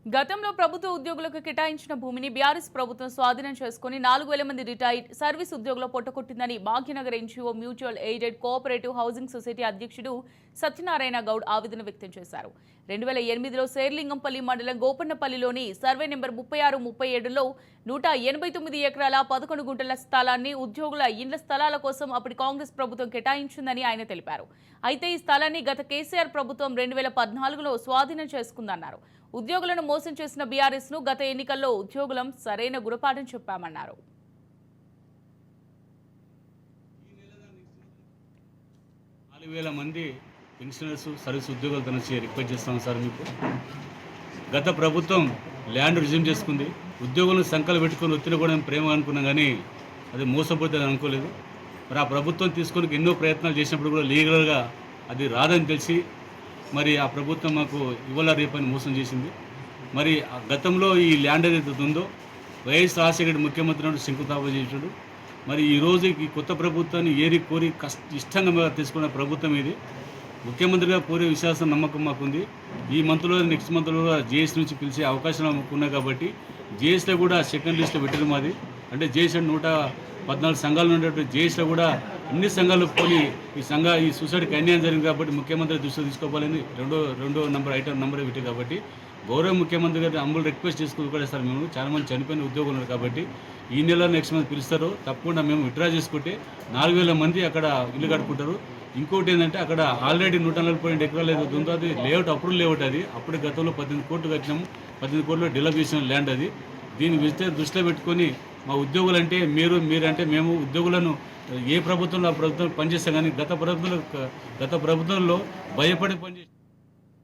గతంలో ప్రభుత్వ ఉద్యోగులకు కేటాయించిన భూమిని బీఆర్ఎస్ ప్రభుత్వం స్వాధీనం చేసుకుని 4,000 మంది రిటైర్డ్ సర్వీస్ ఉద్యోగుల పొట్టకొట్టిందని Bhagyanagar NGO mutual aided cooperative housing society అధ్యక్షుడు సత్యనారాయణ గౌడ్ ఆవేదన వ్యక్తం చేశారు. 2008లో శేర్లింగంపల్లి మండలం గోపన్నపల్లిలోని సర్వే నెంబర్ 36-37లో 189 ఎకరాల 11 గుంటల స్థలాన్ని ఉద్యోగుల ఇండ్ల స్థలాల కోసం అప్పటి కాంగ్రెస్ ప్రభుత్వం కేటాయించిందని ఆయన తెలిపారు. అయితే ఈ స్థలాన్ని గత కేసీఆర్ ప్రభుత్వం 2014లో స్వాధీనం చేసుకుందన్నారు. ఉద్యోగులను మోసం చేసిన బీఆర్ఎస్ ను గత ఎన్నికల్లో ఉద్యోగులం సరైన గురపాఠం చెప్పామన్నారు. మంది పెన్షనర్స్ సర్వీస్ ఉద్యోగులతో నుంచి రిక్వెస్ట్ చేస్తాం సార్. మీకు గత ప్రభుత్వం ల్యాండ్ రిజ్యూమ్ చేసుకుంది. ఉద్యోగులను సంకలు పెట్టుకొని ఒత్తిడి కూడా ప్రేమ అనుకున్నాం, కానీ అది మోసపోతుంది అనుకోలేదు. మరి ఆ ప్రభుత్వం తీసుకొని ఎన్నో ప్రయత్నాలు చేసినప్పుడు కూడా లీగల్గా అది రాదని తెలిసి మరి ఆ ప్రభుత్వం మాకు ఇవాళ రేపని మోసం చేసింది. మరి గతంలో ఈ ల్యాండ్ ఏదైతే ఉందో వైఎస్ రాజశేఖర ముఖ్యమంత్రి శంకుస్థాపన చేసాడు. మరి ఈరోజు ఈ కొత్త ప్రభుత్వాన్ని ఏరి కోరి ఇష్టంగా తీసుకున్న ప్రభుత్వం ఇది. ముఖ్యమంత్రిగా కోరే విశ్వాసం నమ్మకం మాకుంది. ఈ మంత్లో నెక్స్ట్ మంత్లో జేఎస్ నుంచి పిలిచే అవకాశం ఉన్నాయి కాబట్టి జేఎస్లో కూడా సెకండ్ లిస్ట్లో పెట్టారు మాది. అంటే జేఎస్ 114 సంఘాలు ఉండేటువంటి జేఎస్లో కూడా అన్ని సంఘాలు పోయి ఈ సొసైటీకి అన్యాయం జరిగింది కాబట్టి ముఖ్యమంత్రి దృష్టిలో తీసుకోవాలని రెండో ఐటమ్ నెంబర్ పెట్టారు. కాబట్టి గౌరవ ముఖ్యమంత్రి గారి అంబుల్ రిక్వెస్ట్ చేసుకుని సార్, మేము చాలా మంది చనిపోయిన ఉద్యోగులు ఉన్నారు కాబట్టి ఈ నెల నెక్స్ట్ మంత్ పిలుస్తారు. తప్పకుండా మేము విత్డ్రా చేసుకుంటే 4,000 మంది అక్కడ ఇల్లు కట్టుకుంటారు. ఇంకోటి ఏంటంటే అక్కడ ఆల్రెడీ 142 ఎకరాలు ఏదైతే ఉందో అది లేఅవుట్ అప్పుడు లేఅవుట్ అది అప్పుడు గతంలో 18 కోట్లు కట్టినాము. 18 కోట్లు డెవలప్ చేసిన ల్యాండ్ అది. దీన్ని దృష్టిలో పెట్టుకొని మా ఉద్యోగులు అంటే మీరంటే మేము ఉద్యోగులను ఏ ప్రభుత్వంలో ఆ ప్రభుత్వం పనిచేస్తాం, కానీ గత ప్రభుత్వంలో భయపడి పనిచేస్తాం.